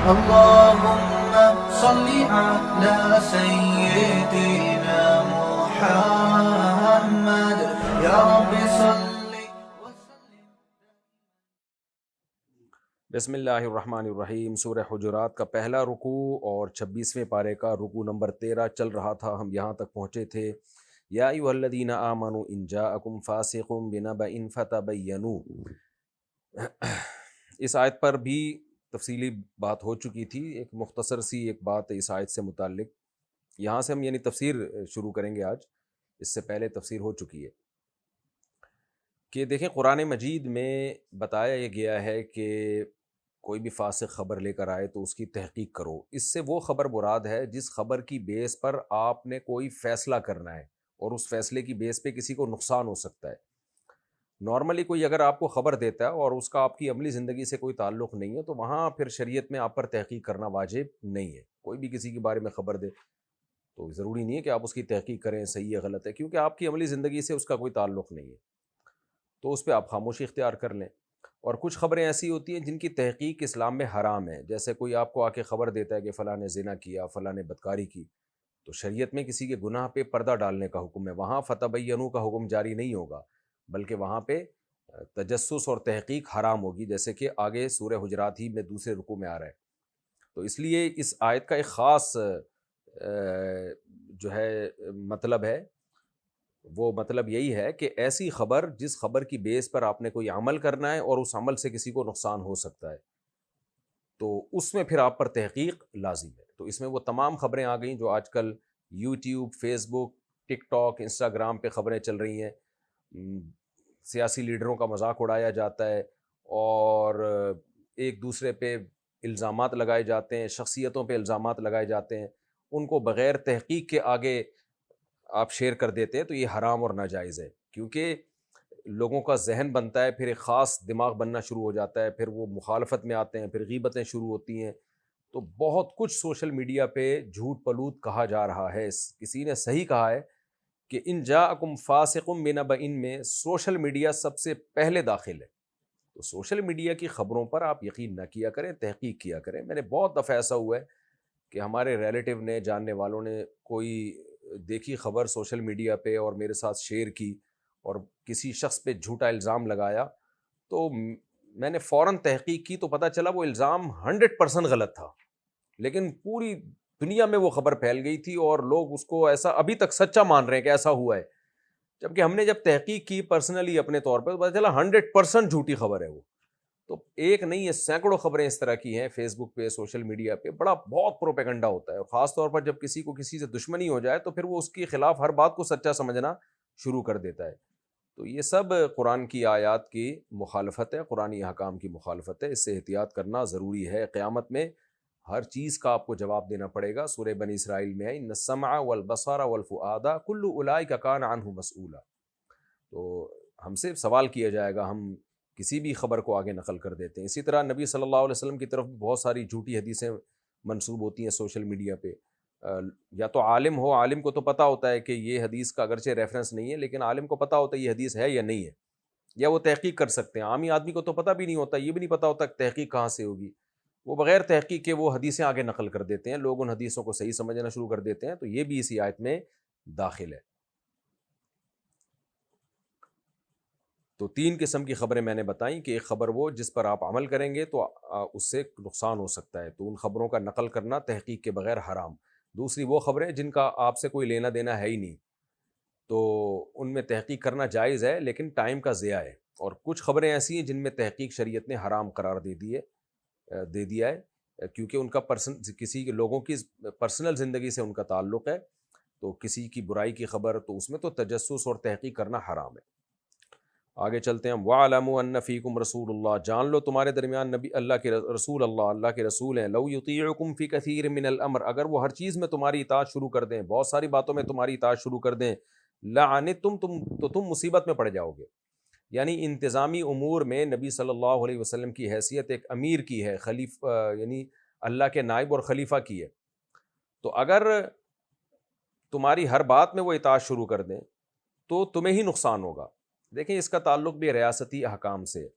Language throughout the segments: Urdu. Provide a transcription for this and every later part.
اللهم صل على سيدنا محمد يا رب صل وسلم. بسم اللہ الرحمن الرحیم. سورہ حجرات کا پہلا رکوع اور 26ویں پارے کا رکوع نمبر 13 چل رہا تھا. ہم یہاں تک پہنچے تھے یا ایھا الذین آمنوا ان جاءکم فاسق بنبأ فتبینوا. اس آیت پر بھی تفصیلی بات ہو چکی تھی. ایک مختصر سی ایک بات اس آیت سے متعلق یہاں سے ہم یعنی تفسیر شروع کریں گے آج. اس سے پہلے تفسیر ہو چکی ہے کہ دیکھیں قرآن مجید میں بتایا گیا ہے کہ کوئی بھی فاسق خبر لے کر آئے تو اس کی تحقیق کرو. اس سے وہ خبر مراد ہے جس خبر کی بیس پر آپ نے کوئی فیصلہ کرنا ہے اور اس فیصلے کی بیس پہ کسی کو نقصان ہو سکتا ہے. نارملی کوئی اگر آپ کو خبر دیتا ہے اور اس کا آپ کی عملی زندگی سے کوئی تعلق نہیں ہے تو وہاں پھر شریعت میں آپ پر تحقیق کرنا واجب نہیں ہے. کوئی بھی کسی کے بارے میں خبر دے تو ضروری نہیں ہے کہ آپ اس کی تحقیق کریں صحیح ہے غلط ہے, کیونکہ آپ کی عملی زندگی سے اس کا کوئی تعلق نہیں ہے, تو اس پہ آپ خاموشی اختیار کر لیں. اور کچھ خبریں ایسی ہوتی ہیں جن کی تحقیق اسلام میں حرام ہے. جیسے کوئی آپ کو آ کے خبر دیتا ہے کہ فلاں نے زنا کیا, فلاں نے بدکاری کی, تو شریعت میں کسی کے گناہ پہ پردہ ڈالنے کا حکم ہے. وہاں فتبینوا کا حکم جاری نہیں ہوگا, بلکہ وہاں پہ تجسس اور تحقیق حرام ہوگی, جیسے کہ آگے سورہ حجرات ہی میں دوسرے رکوع میں آ رہا ہے. تو اس لیے اس آیت کا ایک خاص جو ہے مطلب ہے, وہ مطلب یہی ہے کہ ایسی خبر جس خبر کی بیس پر آپ نے کوئی عمل کرنا ہے اور اس عمل سے کسی کو نقصان ہو سکتا ہے, تو اس میں پھر آپ پر تحقیق لازم ہے. تو اس میں وہ تمام خبریں آ گئیں جو آج کل یوٹیوب, فیس بک, ٹک ٹاک, انسٹاگرام پہ خبریں چل رہی ہیں. سیاسی لیڈروں کا مذاق اڑایا جاتا ہے اور ایک دوسرے پہ الزامات لگائے جاتے ہیں, شخصیتوں پہ الزامات لگائے جاتے ہیں, ان کو بغیر تحقیق کے آگے آپ شیئر کر دیتے ہیں. تو یہ حرام اور ناجائز ہے, کیونکہ لوگوں کا ذہن بنتا ہے, پھر ایک خاص دماغ بننا شروع ہو جاتا ہے, پھر وہ مخالفت میں آتے ہیں, پھر غیبتیں شروع ہوتی ہیں. تو بہت کچھ سوشل میڈیا پہ جھوٹ پلوت کہا جا رہا ہے. کسی نے صحیح کہا ہے کہ ان جاءکم فاسق بنبأ میں سوشل میڈیا سب سے پہلے داخل ہے. تو سوشل میڈیا کی خبروں پر آپ یقین نہ کیا کریں, تحقیق کیا کریں. میں نے بہت دفعہ ایسا ہوا ہے کہ ہمارے ریلیٹیو نے, جاننے والوں نے کوئی دیکھی خبر سوشل میڈیا پہ اور میرے ساتھ شیئر کی اور کسی شخص پہ جھوٹا الزام لگایا, تو میں نے فوراً تحقیق کی تو پتہ چلا وہ الزام 100% غلط تھا, لیکن پوری دنیا میں وہ خبر پھیل گئی تھی اور لوگ اس کو ایسا ابھی تک سچا مان رہے ہیں کہ ایسا ہوا ہے. جبکہ ہم نے جب تحقیق کی پرسنلی اپنے طور پہ تو پتہ چلا 100% جھوٹی خبر ہے وہ. تو ایک نہیں ہے, سینکڑوں خبریں اس طرح کی ہیں فیس بک پہ, سوشل میڈیا پہ. بہت پروپیگنڈا ہوتا ہے, اور خاص طور پر جب کسی کو کسی سے دشمنی ہو جائے تو پھر وہ اس کے خلاف ہر بات کو سچا سمجھنا شروع کر دیتا ہے. تو یہ سب قرآن کی آیات کی مخالفت ہے, قرآنی احکام کی مخالفت ہے. اس سے احتیاط کرنا ضروری ہے. قیامت میں ہر چیز کا آپ کو جواب دینا پڑے گا. سورہ بنی اسرائیل میں ہے ان السمع والبصر والفؤاد کل اولئک کان عنہ مسئولا. تو ہم سے سوال کیا جائے گا, ہم کسی بھی خبر کو آگے نقل کر دیتے ہیں. اسی طرح نبی صلی اللہ علیہ وسلم کی طرف بہت ساری جھوٹی حدیثیں منسوب ہوتی ہیں سوشل میڈیا پہ. یا تو عالم ہو, عالم کو تو پتہ ہوتا ہے کہ یہ حدیث کا اگرچہ ریفرنس نہیں ہے, لیکن عالم کو پتہ ہوتا ہے یہ حدیث ہے یا نہیں ہے, یا وہ تحقیق کر سکتے ہیں. عامی آدمی کو تو پتہ بھی نہیں ہوتا, یہ بھی نہیں پتہ ہوتا کہ تحقیق کہاں سے ہوگی. وہ بغیر تحقیق کے وہ حدیثیں آگے نقل کر دیتے ہیں, لوگ ان حدیثوں کو صحیح سمجھنا شروع کر دیتے ہیں. تو یہ بھی اسی آیت میں داخل ہے. تو 3 قسم کی خبریں میں نے بتائیں کہ ایک خبر وہ جس پر آپ عمل کریں گے تو اس سے نقصان ہو سکتا ہے, تو ان خبروں کا نقل کرنا تحقیق کے بغیر حرام. دوسری وہ خبریں جن کا آپ سے کوئی لینا دینا ہے ہی نہیں, تو ان میں تحقیق کرنا جائز ہے لیکن ٹائم کا ضیاع ہے. اور کچھ خبریں ایسی ہیں جن میں تحقیق شریعت نے حرام قرار دے دیا ہے, کیونکہ ان کا کسی کے لوگوں کی پرسنل زندگی سے ان کا تعلق ہے. تو کسی کی برائی کی خبر, تو اس میں تو تجسس اور تحقیق کرنا حرام ہے. آگے چلتے ہیں. وَاعْلَمُوا أَنَّ فِيكُمْ رَسُولُ اللَّهِ, جان لو تمہارے درمیان نبی اللہ کے رسول, اللہ کے رسول ہیں. لَوْ يُطِيعُكُمْ فِي كَثِيرٍ مِّنَ الْأَمْرِ, اگر وہ ہر چیز میں تمہاری اطاعت شروع کر دیں, بہت ساری باتوں میں تمہاری اطاعت شروع کر دیں, لَعَنِتُّمْ تو تم مصیبت میں پڑ جاؤ گے. یعنی انتظامی امور میں نبی صلی اللہ علیہ وسلم کی حیثیت ایک امیر کی ہے, خلیفہ یعنی اللہ کے نائب اور خلیفہ کی ہے. تو اگر تمہاری ہر بات میں وہ اطاعت شروع کر دیں تو تمہیں ہی نقصان ہوگا. دیکھیں اس کا تعلق بھی ریاستی احکام سے.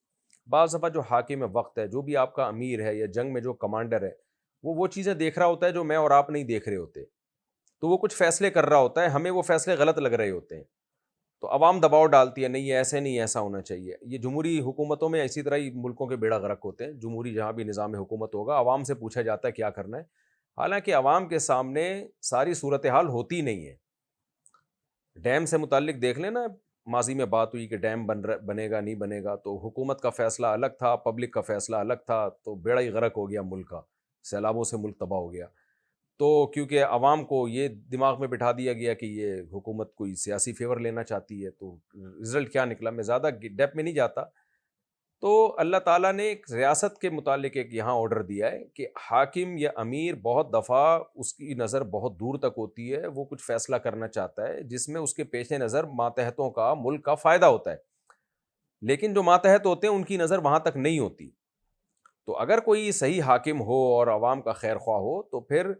بعض دفعہ جو حاکم وقت ہے, جو بھی آپ کا امیر ہے یا جنگ میں جو کمانڈر ہے, وہ چیزیں دیکھ رہا ہوتا ہے جو میں اور آپ نہیں دیکھ رہے ہوتے، تو وہ کچھ فیصلے کر رہا ہوتا ہے، ہمیں وہ فیصلے غلط لگ رہے ہوتے ہیں، تو عوام دباؤ ڈالتی ہے، نہیں یہ ایسے نہیں، ایسا ہونا چاہیے. یہ جمہوری حکومتوں میں اسی طرح ہی ملکوں کے بیڑا غرق ہوتے ہیں. جمہوری جہاں بھی نظام حکومت ہوگا، عوام سے پوچھا جاتا ہے کیا کرنا ہے، حالانکہ عوام کے سامنے ساری صورتحال ہوتی نہیں ہے. ڈیم سے متعلق دیکھ لیں نا، ماضی میں بات ہوئی کہ ڈیم بنے گا نہیں بنے گا، تو حکومت کا فیصلہ الگ تھا، پبلک کا فیصلہ الگ تھا، تو بیڑا ہی غرق ہو گیا ملک کا، سیلابوں سے ملک تباہ ہو گیا. تو کیونکہ عوام کو یہ دماغ میں بٹھا دیا گیا کہ یہ حکومت کوئی سیاسی فیور لینا چاہتی ہے، تو رزلٹ کیا نکلا، میں زیادہ ڈیپ میں نہیں جاتا. تو اللہ تعالیٰ نے ایک ریاست کے متعلق ایک یہاں آرڈر دیا ہے کہ حاکم یا امیر بہت دفعہ اس کی نظر بہت دور تک ہوتی ہے، وہ کچھ فیصلہ کرنا چاہتا ہے جس میں اس کے پیش نظر ماتحتوں کا، ملک کا فائدہ ہوتا ہے، لیکن جو ماتحت ہوتے ہیں ان کی نظر وہاں تک نہیں ہوتی. تو اگر کوئی صحیح حاکم ہو اور عوام کا خیر خواہ ہو تو پھر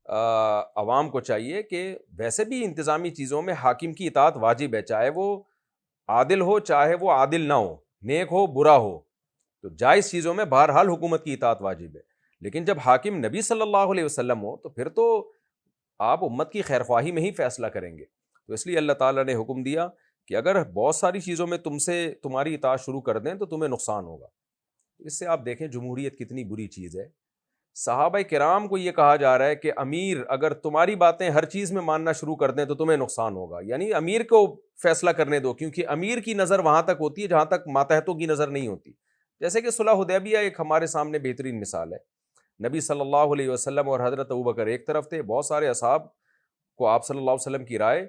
عوام کو چاہیے کہ ویسے بھی انتظامی چیزوں میں حاکم کی اطاعت واجب ہے، چاہے وہ عادل ہو چاہے وہ عادل نہ ہو، نیک ہو برا ہو، تو جائز چیزوں میں بہرحال حکومت کی اطاعت واجب ہے. لیکن جب حاکم نبی صلی اللہ علیہ وسلم ہو تو پھر تو آپ امت کی خیر خواہی میں ہی فیصلہ کریں گے. تو اس لیے اللہ تعالیٰ نے حکم دیا کہ اگر بہت ساری چیزوں میں تمہاری اطاعت شروع کر دیں تو تمہیں نقصان ہوگا. اس سے آپ دیکھیں جمہوریت کتنی بری چیز ہے. صحابہ کرام کو یہ کہا جا رہا ہے کہ امیر اگر تمہاری باتیں ہر چیز میں ماننا شروع کر دیں تو تمہیں نقصان ہوگا، یعنی امیر کو فیصلہ کرنے دو، کیونکہ امیر کی نظر وہاں تک ہوتی ہے جہاں تک ماتحتوں کی نظر نہیں ہوتی. جیسے کہ صلح حدیبیہ ایک ہمارے سامنے بہترین مثال ہے. نبی صلی اللہ علیہ وسلم اور حضرت ابوبکر ایک طرف تھے، بہت سارے اصحاب کو آپ صلی اللہ علیہ وسلم کی رائے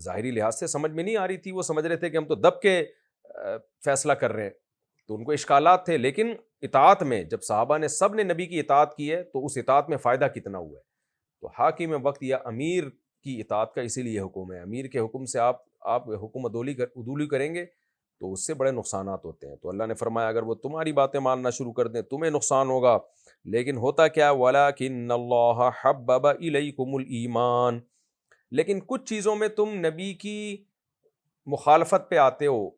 ظاہری لحاظ سے سمجھ میں نہیں آ رہی تھی، وہ سمجھ رہے تھے کہ ہم تو دب کے فیصلہ کر رہے ہیں، تو ان کو اشکالات تھے. لیکن اطاعت میں جب صحابہ نے سب نے نبی کی اطاعت کی ہے تو اس اطاعت میں فائدہ کتنا ہوا ہے. تو حاکم وقت یا امیر کی اطاعت کا اسی لیے حکم ہے. امیر کے حکم سے آپ حکم عدولی کریں گے تو اس سے بڑے نقصانات ہوتے ہیں. تو اللہ نے فرمایا اگر وہ تمہاری باتیں ماننا شروع کر دیں تمہیں نقصان ہوگا. لیکن ہوتا کیا، وَلَٰكِنَّ اللَّهَ حَبَّبَ إِلَيْكُمُ الْإِيمَانَ، لیکن کچھ چیزوں میں تم نبی کی مخالفت پہ آتے ہو.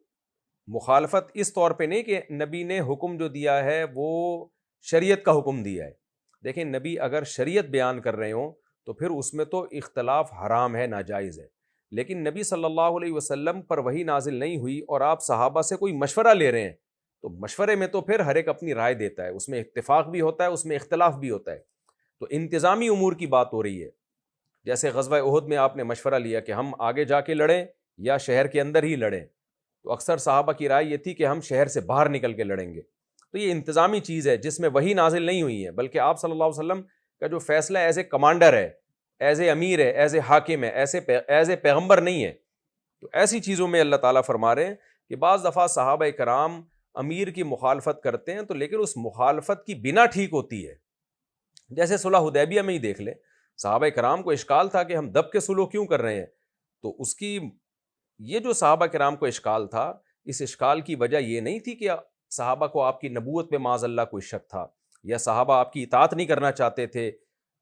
مخالفت اس طور پہ نہیں کہ نبی نے حکم جو دیا ہے وہ شریعت کا حکم دیا ہے. دیکھیں نبی اگر شریعت بیان کر رہے ہوں تو پھر اس میں تو اختلاف حرام ہے، ناجائز ہے. لیکن نبی صلی اللہ علیہ وسلم پر وحی نازل نہیں ہوئی اور آپ صحابہ سے کوئی مشورہ لے رہے ہیں، تو مشورے میں تو پھر ہر ایک اپنی رائے دیتا ہے، اس میں اتفاق بھی ہوتا ہے، اس میں اختلاف بھی ہوتا ہے. تو انتظامی امور کی بات ہو رہی ہے. جیسے غزوہ احد میں آپ نے مشورہ لیا کہ ہم آگے جا کے لڑیں یا شہر کے اندر ہی لڑیں، تو اکثر صحابہ کی رائے یہ تھی کہ ہم شہر سے باہر نکل کے لڑیں گے. تو یہ انتظامی چیز ہے جس میں وحی نازل نہیں ہوئی ہے، بلکہ آپ صلی اللہ علیہ وسلم کا جو فیصلہ ایز اے کمانڈر ہے، ایز اے امیر ہے، ایز اے حاکم ہے، ایز اے پیغمبر نہیں ہے. تو ایسی چیزوں میں اللہ تعالیٰ فرما رہے ہیں کہ بعض دفعہ صحابہ کرام امیر کی مخالفت کرتے ہیں تو لیکن اس مخالفت کی بنا ٹھیک ہوتی ہے. جیسے صلح حدیبیہ میں ہی دیکھ لیں، صحابہ کرام کو اشکال تھا کہ ہم دب کے سلوک کیوں کر رہے ہیں. تو اس کی یہ جو صحابہ کرام کو اشکال تھا، اس اشکال کی وجہ یہ نہیں تھی کہ صحابہ کو آپ کی نبوت پہ معاذ اللہ کوئی شک تھا، یا صحابہ آپ کی اطاعت نہیں کرنا چاہتے تھے.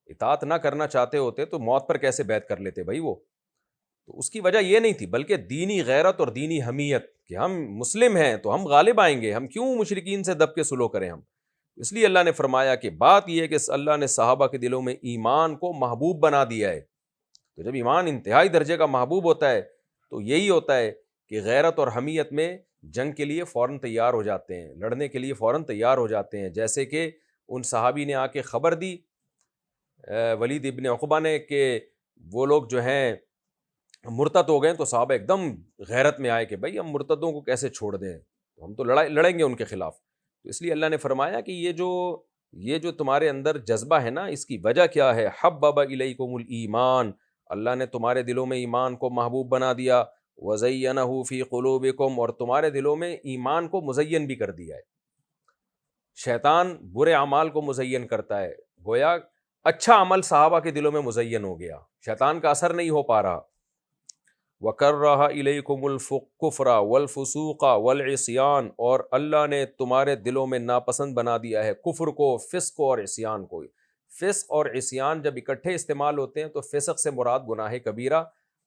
اطاعت نہ کرنا چاہتے ہوتے تو موت پر کیسے بیعت کر لیتے بھائی وہ. تو اس کی وجہ یہ نہیں تھی، بلکہ دینی غیرت اور دینی حمیت کہ ہم مسلم ہیں تو ہم غالب آئیں گے، ہم کیوں مشرکین سے دب کے سلو کریں ہم. اس لیے اللہ نے فرمایا کہ بات یہ ہے کہ اللہ نے صحابہ کے دلوں میں ایمان کو محبوب بنا دیا ہے. تو جب ایمان انتہائی درجے کا محبوب ہوتا ہے تو یہی ہوتا ہے کہ غیرت اور حمیت میں جنگ کے لیے فوراً تیار ہو جاتے ہیں، لڑنے کے لیے فوراً تیار ہو جاتے ہیں. جیسے کہ ان صحابی نے آ کے خبر دی ولید ابن عقبہ نے کہ وہ لوگ جو ہیں مرتد ہو گئے، تو صحابہ ایک دم غیرت میں آئے کہ بھائی ہم مرتدوں کو کیسے چھوڑ دیں، ہم تو لڑیں گے ان کے خلاف. تو اس لیے اللہ نے فرمایا کہ یہ جو تمہارے اندر جذبہ ہے نا، اس کی وجہ کیا ہے، حبب الیکم الایمان، اللہ نے تمہارے دلوں میں ایمان کو محبوب بنا دیا، وزینہ فی قلوبکم، اور تمہارے دلوں میں ایمان کو مزین بھی کر دیا ہے. شیطان برے اعمال کو مزین کرتا ہے، گویا اچھا عمل صحابہ کے دلوں میں مزین ہو گیا، شیطان کا اثر نہیں ہو پا رہا. وَكَرَّهَ إِلَيْكُمُ الْكُفْرَ وَالْفُسُوقَ وَالْعِصْيَانَ، اور اللہ نے تمہارے دلوں میں ناپسند بنا دیا ہے کفر کو، فسق کو اور عصیان کو. فسق اور عصیان جب اکٹھے استعمال ہوتے ہیں تو فسق سے مراد گناہ کبیرہ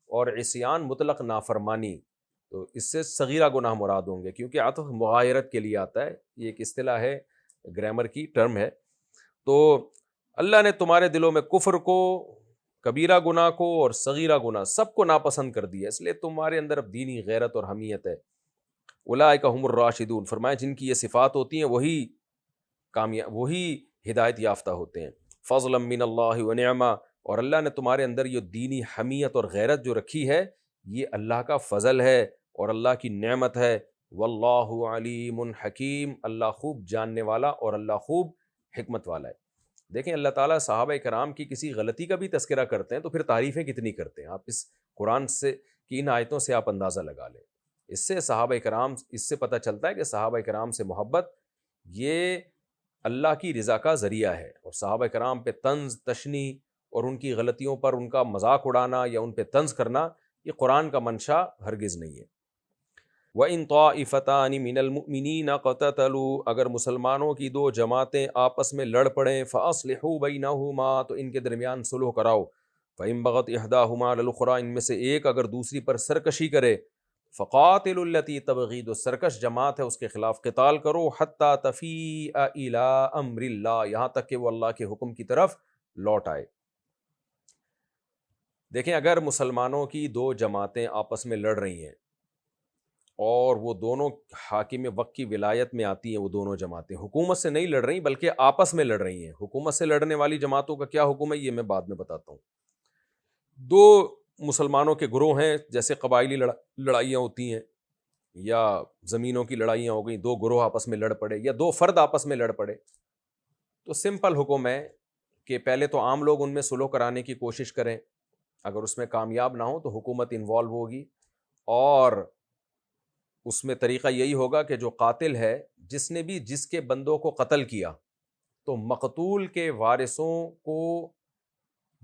اور عصیان مطلق نافرمانی، تو اس سے صغیرہ گناہ مراد ہوں گے، کیونکہ عطف مغایرت کے لیے آتا ہے، یہ ایک اصطلاح ہے، گرامر کی ٹرم ہے. تو اللہ نے تمہارے دلوں میں کفر کو، کبیرہ گناہ کو اور صغیرہ گناہ سب کو ناپسند کر دیا، اس لیے تمہارے اندر اب دینی غیرت اور حمیت ہے۔ اولئک هم الراشدون، فرمایا جن کی یہ صفات ہوتی ہیں وہی کامیاب، وہی ہدایت یافتہ ہوتے ہیں۔ فضلا من اللہ ونعما، اور اللہ نے تمہارے اندر یہ دینی حمیت اور غیرت جو رکھی ہے یہ اللہ کا فضل ہے اور اللہ کی نعمت ہے۔ واللہ علیم حکیم، اللہ خوب جاننے والا اور اللہ خوب حکمت والا ہے۔ دیکھیں اللہ تعالیٰ صحابہ کرام کی کسی غلطی کا بھی تذکرہ کرتے ہیں تو پھر تعریفیں کتنی کرتے ہیں۔ آپ اس قرآن سے کی ان آیتوں سے آپ اندازہ لگا لیں، اس سے صحابہ کرام، اس سے پتہ چلتا ہے کہ صحابہ کرام سے محبت یہ اللہ کی رضا کا ذریعہ ہے، اور صحابہ کرام پہ طنز تشنی اور ان کی غلطیوں پر ان کا مذاق اڑانا یا ان پہ طنز کرنا یہ قرآن کا منشا ہرگز نہیں ہے۔ وَإِن طَائِفَتَانِ مِنَ الْمُؤْمِنِينَ اقْتَتَلُوا، اگر مسلمانوں کی دو جماعتیں آپس میں لڑ پڑیں، فَأَصْلِحُوا بَيْنَهُمَا، تو ان کے درمیان صلح کراؤ۔ فَإِن بَغَتْ إِحْدَاهُمَا عَلَى الْأُخْرَىٰ، ان میں سے ایک اگر دوسری پر سرکشی کرے، فَقَاتِلُوا الَّتِي تَبْغِي، جو سرکش جماعت ہے اس کے خلاف قتال کرو، حَتَّىٰ تَفِيءَ إِلَىٰ أَمْرِ اللَّهِ، یہاں تک کہ وہ اللہ کے حکم کی طرف لوٹ آئے۔ دیکھیں اگر مسلمانوں کی دو جماعتیں آپس میں لڑ رہی ہیں اور وہ دونوں حاکم وقت کی ولایت میں آتی ہیں، وہ دونوں جماعتیں حکومت سے نہیں لڑ رہی بلکہ آپس میں لڑ رہی ہیں، حکومت سے لڑنے والی جماعتوں کا کیا حکم ہے یہ میں بعد میں بتاتا ہوں۔ دو مسلمانوں کے گروہ ہیں، جیسے قبائلی لڑائیاں ہوتی ہیں یا زمینوں کی لڑائیاں ہو گئیں، دو گروہ آپس میں لڑ پڑے یا دو فرد آپس میں لڑ پڑے، تو سمپل حکم ہے کہ پہلے تو عام لوگ ان میں صلح کرانے کی کوشش کریں، اگر اس میں کامیاب نہ ہو تو حکومت انوالو ہوگی، اور اس میں طریقہ یہی ہوگا کہ جو قاتل ہے، جس نے بھی جس کے بندوں کو قتل کیا، تو مقتول کے وارثوں کو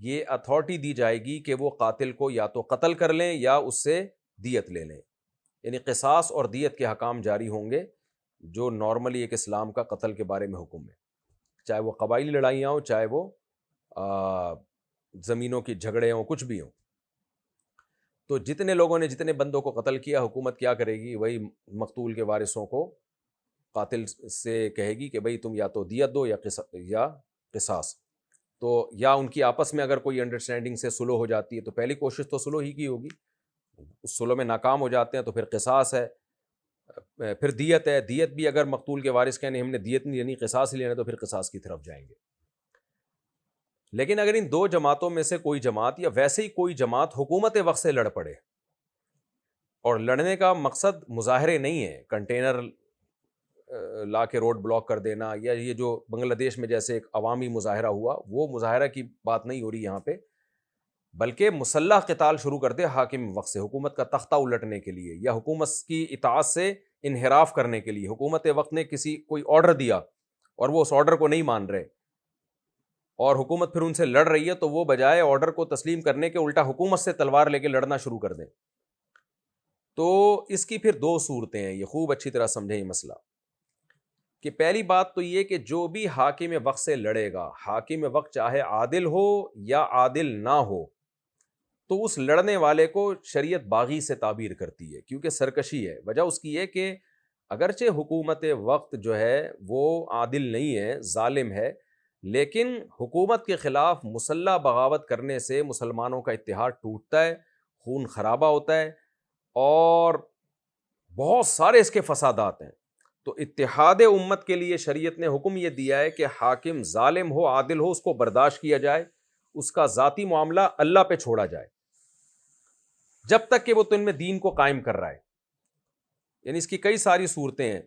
یہ اتھارٹی دی جائے گی کہ وہ قاتل کو یا تو قتل کر لیں یا اس سے دیت لے لیں، یعنی قصاص اور دیت کے حکام جاری ہوں گے، جو نارملی ایک اسلام کا قتل کے بارے میں حکم ہے، چاہے وہ قبائلی لڑائیاں ہوں، چاہے وہ زمینوں کی جھگڑے ہوں، کچھ بھی ہوں۔ تو جتنے لوگوں نے جتنے بندوں کو قتل کیا، حکومت کیا کرے گی، وہی مقتول کے وارثوں کو قاتل سے کہے گی کہ بھئی تم یا تو دیت دو یا قصاص، تو یا ان کی آپس میں اگر کوئی انڈرسٹینڈنگ سے صلح ہو جاتی ہے تو پہلی کوشش تو صلح ہی کی ہوگی، اس صلح میں ناکام ہو جاتے ہیں تو پھر قصاص ہے، پھر دیت ہے، دیت بھی اگر مقتول کے وارث کہنے ہم نے دیت نہیں لینی قصاص ہی لینا تو پھر قصاص کی طرف جائیں گے۔ لیکن اگر ان دو جماعتوں میں سے کوئی جماعت یا ویسے ہی کوئی جماعت حکومت وقت سے لڑ پڑے، اور لڑنے کا مقصد مظاہرے نہیں ہے، کنٹینر لا کے روڈ بلاک کر دینا، یا یہ جو بنگلہ دیش میں جیسے ایک عوامی مظاہرہ ہوا، وہ مظاہرہ کی بات نہیں ہو رہی یہاں پہ، بلکہ مسلح قتال شروع کر دے حاکم وقت سے، حکومت کا تختہ الٹنے کے لیے یا حکومت کی اطاعت سے انحراف کرنے کے لیے۔ حکومت وقت نے کوئی آرڈر دیا اور وہ اس آرڈر کو نہیں مان رہے، اور حکومت پھر ان سے لڑ رہی ہے، تو وہ بجائے آرڈر کو تسلیم کرنے کے الٹا حکومت سے تلوار لے کے لڑنا شروع کر دیں۔ تو اس کی پھر دو صورتیں ہیں، یہ خوب اچھی طرح سمجھیں یہ مسئلہ، کہ پہلی بات تو یہ کہ جو بھی حاکم وقت سے لڑے گا، حاکم وقت چاہے عادل ہو یا عادل نہ ہو، تو اس لڑنے والے کو شریعت باغی سے تعبیر کرتی ہے، کیونکہ سرکشی ہے۔ وجہ اس کی ہے کہ اگرچہ حکومت وقت جو ہے وہ عادل نہیں ہے، ظالم ہے، لیکن حکومت کے خلاف مسلح بغاوت کرنے سے مسلمانوں کا اتحاد ٹوٹتا ہے، خون خرابہ ہوتا ہے، اور بہت سارے اس کے فسادات ہیں۔ تو اتحاد امت کے لیے شریعت نے حکم یہ دیا ہے کہ حاکم ظالم ہو عادل ہو، اس کو برداشت کیا جائے، اس کا ذاتی معاملہ اللہ پہ چھوڑا جائے، جب تک کہ وہ تم میں دین کو قائم کر رہا ہے۔ یعنی اس کی کئی ساری صورتیں ہیں۔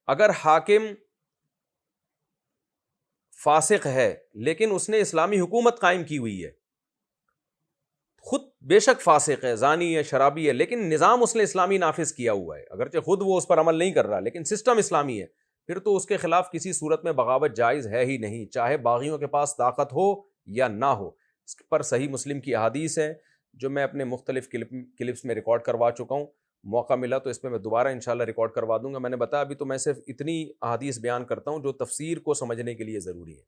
اگر حاکم فاسق ہے لیکن اس نے اسلامی حکومت قائم کی ہوئی ہے، خود بے شک فاسق ہے، زانی ہے، شرابی ہے، لیکن نظام اس نے اسلامی نافذ کیا ہوا ہے، اگرچہ خود وہ اس پر عمل نہیں کر رہا لیکن سسٹم اسلامی ہے، پھر تو اس کے خلاف کسی صورت میں بغاوت جائز ہے ہی نہیں، چاہے باغیوں کے پاس طاقت ہو یا نہ ہو۔ اس پر صحیح مسلم کی احادیث ہیں جو میں اپنے مختلف کلپس میں ریکارڈ کروا چکا ہوں، موقع ملا تو اس میں دوبارہ انشاءاللہ ریکارڈ کروا دوں گا۔ میں نے بتایا ابھی تو میں صرف اتنی احادیث بیان کرتا ہوں جو تفسیر کو سمجھنے کے لیے ضروری ہے۔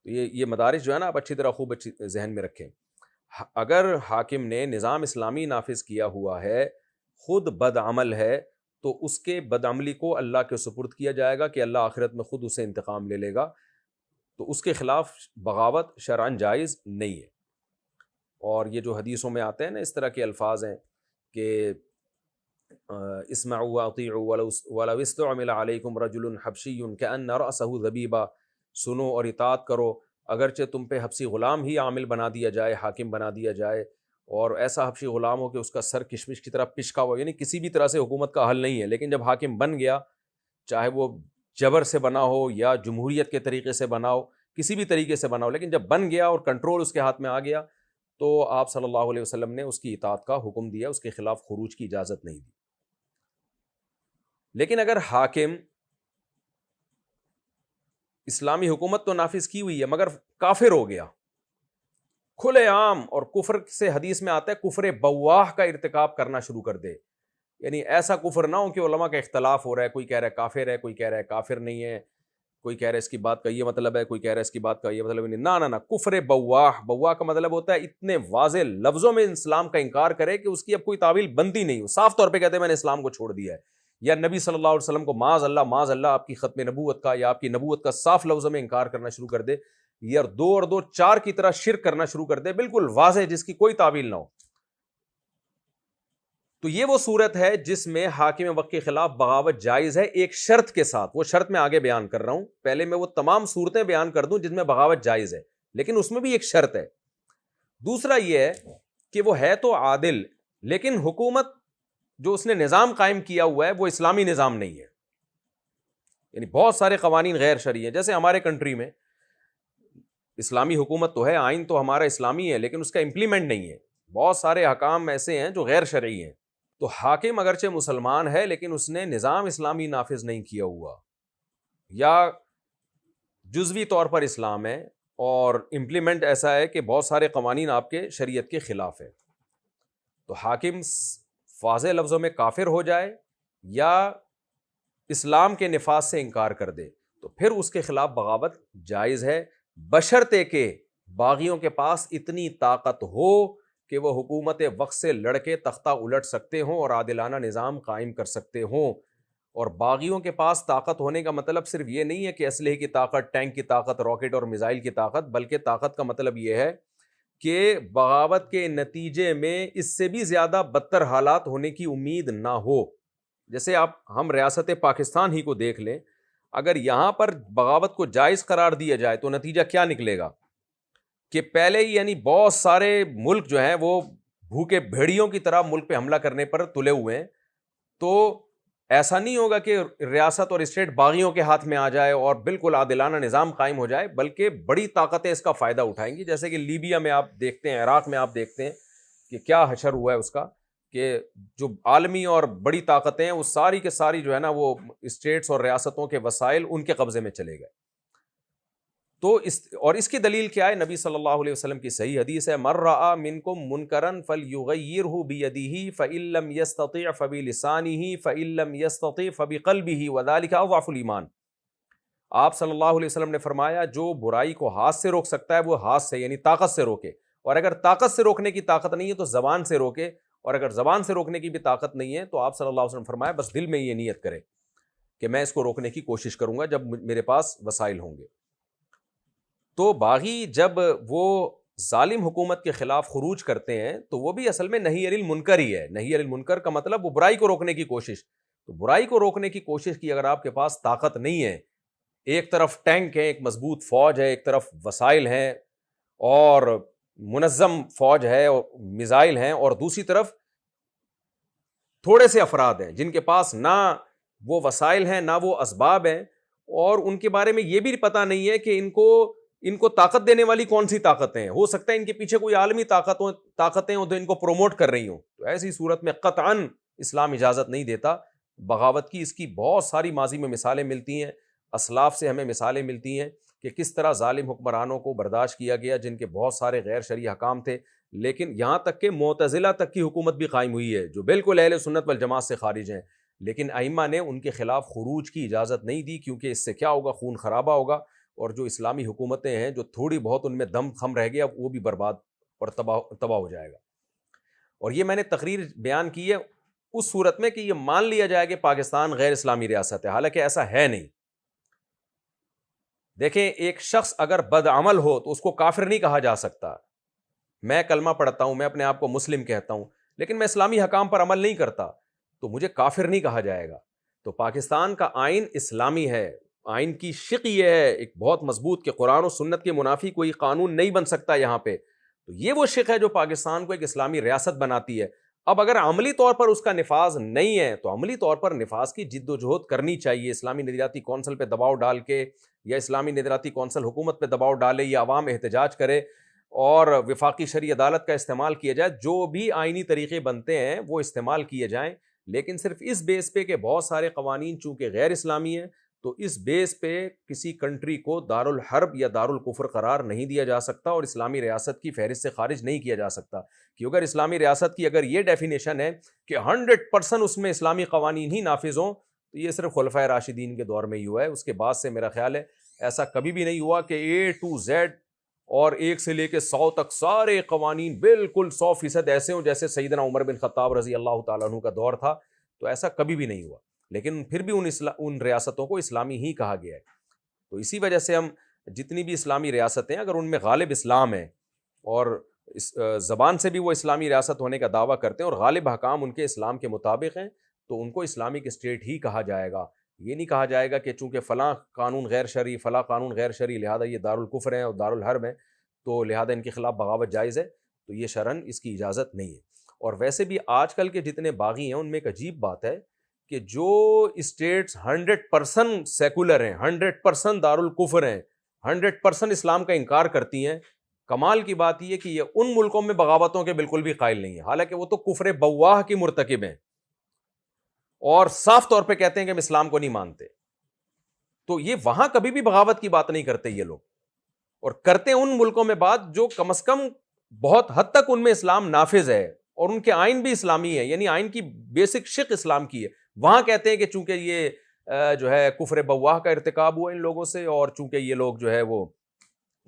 تو یہ مدارج جو ہے نا، آپ اچھی طرح خوب اچھی ذہن میں رکھیں۔ اگر حاکم نے نظام اسلامی نافذ کیا ہوا ہے، خود بد عمل ہے، تو اس کے بد عملی کو اللہ کے سپرد کیا جائے گا کہ اللہ آخرت میں خود اسے انتقام لے لے گا۔ تو اس کے خلاف بغاوت شرعاً جائز نہیں ہے۔ اور یہ جو حدیثوں میں آتے ہیں نا اس طرح کے الفاظ ہیں کہ اسمعوا واطیعوا ولو استعمل علیکم رجل حبشی کأن رأسہ ذبیبہ، سنو اور اطاعت کرو اگرچہ تم پہ حبشی غلام ہی عامل بنا دیا جائے، حاکم بنا دیا جائے، اور ایسا حبشی غلام ہو کہ اس کا سر کشمش کی طرح پچکا ہوا، یعنی کسی بھی طرح سے حکومت کا حل نہیں ہے، لیکن جب حاکم بن گیا، چاہے وہ جبر سے بنا ہو یا جمہوریت کے طریقے سے بنا ہو، کسی بھی طریقے سے بنا ہو، لیکن جب بن گیا اور کنٹرول اس کے ہاتھ میں آ گیا تو آپ صلی اللہ علیہ وسلم نے اس کی اطاعت کا حکم دیا، اس کے خلاف خروج کی اجازت نہیں دی۔ لیکن اگر حاکم اسلامی حکومت تو نافذ کی ہوئی ہے مگر کافر ہو گیا کھلے عام، اور کفر سے حدیث میں آتا ہے کفر بواح کا ارتکاب کرنا شروع کر دے، یعنی ایسا کفر نہ ہو کہ علماء کا اختلاف ہو رہا ہے، کوئی کہہ رہا ہے کافر ہے، کوئی کہہ رہا ہے کافر نہیں ہے، کوئی کہہ رہا ہے اس کی بات کا یہ مطلب ہے، کوئی کہہ رہا ہے اس کی بات کا یہ مطلب نہیں، نہ کفر بواح، بواح کا مطلب ہوتا ہے اتنے واضح لفظوں میں اسلام کا انکار کرے کہ اس کی اب کوئی تعویل بنتی نہیں ہو، صاف طور پہ کہتے ہیں میں نے اسلام کو چھوڑ دیا ہے، یا نبی صلی اللہ علیہ وسلم کو معاذ اللہ آپ کی ختم نبوت کا یا آپ کی نبوت کا صاف لفظوں میں انکار کرنا شروع کر دے، یا دو اور دو چار کی طرح شرک کرنا شروع کر دے بالکل واضح جس کی کوئی تعویل نہ ہو، تو یہ وہ صورت ہے جس میں حاکم وقت کے خلاف بغاوت جائز ہے، ایک شرط کے ساتھ، وہ شرط میں آگے بیان کر رہا ہوں، پہلے میں وہ تمام صورتیں بیان کر دوں جس میں بغاوت جائز ہے، لیکن اس میں بھی ایک شرط ہے۔ دوسرا یہ ہے کہ وہ ہے تو عادل، لیکن حکومت جو اس نے نظام قائم کیا ہوا ہے وہ اسلامی نظام نہیں ہے، یعنی بہت سارے قوانین غیر شرعی ہیں، جیسے ہمارے کنٹری میں اسلامی حکومت تو ہے، آئین تو ہمارا اسلامی ہے، لیکن اس کا امپلیمنٹ نہیں ہے، بہت سارے حکام ایسے ہیں جو غیر شرعی ہیں، تو حاکم اگرچہ مسلمان ہے لیکن اس نے نظام اسلامی نافذ نہیں کیا ہوا، یا جزوی طور پر اسلام ہے اور امپلیمنٹ ایسا ہے کہ بہت سارے قوانین آپ کے شریعت کے خلاف ہے، تو حاکم واضح لفظوں میں کافر ہو جائے یا اسلام کے نفاذ سے انکار کر دے تو پھر اس کے خلاف بغاوت جائز ہے، بشرطے کہ باغیوں کے پاس اتنی طاقت ہو کہ وہ حکومت وقت سے لڑ کے تختہ الٹ سکتے ہوں اور عادلانہ نظام قائم کر سکتے ہوں۔ اور باغیوں کے پاس طاقت ہونے کا مطلب صرف یہ نہیں ہے کہ اسلحے کی طاقت، ٹینک کی طاقت، راکٹ اور میزائل کی طاقت، بلکہ طاقت کا مطلب یہ ہے کہ بغاوت کے نتیجے میں اس سے بھی زیادہ بدتر حالات ہونے کی امید نہ ہو۔ جیسے ہم ریاست پاکستان ہی کو دیکھ لیں، اگر یہاں پر بغاوت کو جائز قرار دیا جائے تو نتیجہ کیا نکلے گا کہ پہلے ہی یعنی بہت سارے ملک جو ہیں وہ بھوکے بھیڑیوں کی طرح ملک پہ حملہ کرنے پر تلے ہوئے ہیں، تو ایسا نہیں ہوگا کہ ریاست اور اسٹیٹ باغیوں کے ہاتھ میں آ جائے اور بالکل عادلانہ نظام قائم ہو جائے، بلکہ بڑی طاقتیں اس کا فائدہ اٹھائیں گی، جیسے کہ لیبیا میں آپ دیکھتے ہیں، عراق میں آپ دیکھتے ہیں کہ کیا حشر ہوا ہے اس کا، کہ جو عالمی اور بڑی طاقتیں ہیں وہ ساری کے ساری جو ہے نا وہ اسٹیٹس اور ریاستوں کے وسائل ان کے قبضے میں چلے گئے۔ تو اس کی دلیل کیا ہے؟ نبی صلی اللہ علیہ وسلم کی صحیح حدیث ہے، من رأى منکم منکرا فلیغیرہ بیدہ فإن لم یستطع فبلسانہ فإن لم یستطع فبقلبہ وذلک اضعف الایمان۔ آپ صلی اللہ علیہ وسلم نے فرمایا جو برائی کو ہاتھ سے روک سکتا ہے وہ ہاتھ سے یعنی طاقت سے روکے، اور اگر طاقت سے روکنے کی طاقت نہیں ہے تو زبان سے روکے، اور اگر زبان سے روکنے کی بھی طاقت نہیں ہے تو آپ صلی اللہ علیہ وسلم فرمایا بس دل میں یہ نیت کرے کہ میں اس کو روکنے کی کوشش کروں گا جب میرے پاس وسائل ہوں گے۔ تو باغی جب وہ ظالم حکومت کے خلاف خروج کرتے ہیں تو وہ بھی اصل میں نہی عن المنکر ہی ہے، نہی عن المنکر کا مطلب وہ برائی کو روکنے کی کوشش، تو برائی کو روکنے کی کوشش کی اگر آپ کے پاس طاقت نہیں ہے، ایک طرف ٹینک ہے، ایک مضبوط فوج ہے، ایک طرف وسائل ہیں اور منظم فوج ہے اور میزائل ہیں، اور دوسری طرف تھوڑے سے افراد ہیں جن کے پاس نہ وہ وسائل ہیں نہ وہ اسباب ہیں، اور ان کے بارے میں یہ بھی پتہ نہیں ہے کہ ان کو طاقت دینے والی کون سی طاقتیں ہیں، ہو سکتا ہے ان کے پیچھے کوئی عالمی طاقتیں ہوں تو ان کو پروموٹ کر رہی ہوں، تو ایسی صورت میں قطعاً اسلام اجازت نہیں دیتا بغاوت کی۔ اس کی بہت ساری ماضی میں مثالیں ملتی ہیں، اسلاف سے ہمیں مثالیں ملتی ہیں کہ کس طرح ظالم حکمرانوں کو برداشت کیا گیا جن کے بہت سارے غیر شرعی حکام تھے، لیکن یہاں تک کہ معتزلہ تک کی حکومت بھی قائم ہوئی ہے جو بالکل اہل سنت والجماعت سے خارج ہیں، لیکن ائمہ نے ان کے خلاف خروج کی اجازت نہیں دی، کیونکہ اس سے کیا ہوگا، خون خرابہ ہوگا، اور جو اسلامی حکومتیں ہیں جو تھوڑی بہت ان میں دم خم رہ گیا وہ بھی برباد اور تباہ ہو جائے گا۔ اور یہ میں نے تقریر بیان کی ہے اس صورت میں کہ یہ مان لیا جائے کہ پاکستان غیر اسلامی ریاست ہے، حالانکہ ایسا ہے نہیں۔ دیکھیں ایک شخص اگر بدعمل ہو تو اس کو کافر نہیں کہا جا سکتا. میں کلمہ پڑھتا ہوں, میں اپنے آپ کو مسلم کہتا ہوں, لیکن میں اسلامی حکام پر عمل نہیں کرتا تو مجھے کافر نہیں کہا جائے گا. تو پاکستان کا آئین اسلامی ہے, آئین کی شق یہ ہے ایک بہت مضبوط کہ قرآن و سنت کے منافی کوئی قانون نہیں بن سکتا یہاں پہ. تو یہ وہ شق ہے جو پاکستان کو ایک اسلامی ریاست بناتی ہے. اب اگر عملی طور پر اس کا نفاذ نہیں ہے تو عملی طور پر نفاذ کی جد و جہد کرنی چاہیے. اسلامی نظریاتی کونسل پہ دباؤ ڈال کے, یا اسلامی نظریاتی کونسل حکومت پہ دباؤ ڈالے, یا عوام احتجاج کرے اور وفاقی شرعی عدالت کا استعمال کیا جائے. جو بھی آئینی طریقے بنتے ہیں وہ استعمال کیے جائیں, لیکن صرف اس بیس پہ کہ بہت سارے قوانین چونکہ غیر اسلامی ہیں تو اس بیس پہ کسی کنٹری کو دارالحرب یا دارالکفر قرار نہیں دیا جا سکتا اور اسلامی ریاست کی فہرست سے خارج نہیں کیا جا سکتا. کیونکہ اگر اسلامی ریاست کی اگر یہ ڈیفینیشن ہے کہ 100% اس میں اسلامی قوانین ہی نافذ ہوں تو یہ صرف خلفائے راشدین کے دور میں ہی ہوا ہے. اس کے بعد سے میرا خیال ہے ایسا کبھی بھی نہیں ہوا کہ A to Z اور 1 سے لے کے 100 تک سارے قوانین بالکل 100% ایسے ہوں جیسے سیدنا عمر بن خطاب رضی اللہ تعالیٰ عنہ کا دور تھا. تو ایسا کبھی بھی نہیں ہوا, لیکن پھر بھی ان ریاستوں کو اسلامی ہی کہا گیا ہے. تو اسی وجہ سے ہم جتنی بھی اسلامی ریاستیں اگر ان میں غالب اسلام ہے اور زبان سے بھی وہ اسلامی ریاست ہونے کا دعویٰ کرتے ہیں اور غالب حکام ان کے اسلام کے مطابق ہیں تو ان کو اسلامک اسٹیٹ ہی کہا جائے گا. یہ نہیں کہا جائے گا کہ چونکہ فلاں قانون غیر شرعی, فلاں قانون غیر شرعی, لہذا یہ دارالکفر ہیں اور دارالحرب ہیں تو لہذا ان کے خلاف بغاوت جائز ہے. تو یہ شرعاً اس کی اجازت نہیں ہے. اور ویسے بھی آج کل کے جتنے باغی ہیں ان میں ایک عجیب بات ہے کہ جو اسٹیٹس 100% سیکولر ہیں, 100% دارالکفر ہیں, 100% اسلام کا انکار کرتی ہیں, کمال کی بات یہ کہ یہ ان ملکوں میں بغاوتوں کے بالکل بھی قائل نہیں ہیں, حالانکہ وہ تو کفر بواہ کی مرتکب ہیں اور صاف طور پہ کہتے ہیں کہ ہم اسلام کو نہیں مانتے. تو یہ وہاں کبھی بھی بغاوت کی بات نہیں کرتے یہ لوگ, اور کرتے ہیں ان ملکوں میں بات جو کم از کم بہت حد تک ان میں اسلام نافذ ہے اور ان کے آئین بھی اسلامی ہے, یعنی آئین کی بیسک شق اسلام کی ہے. وہاں کہتے ہیں کہ چونکہ یہ جو ہے کفر بواہ کا ارتکاب ہوا ان لوگوں سے اور چونکہ یہ لوگ جو ہے وہ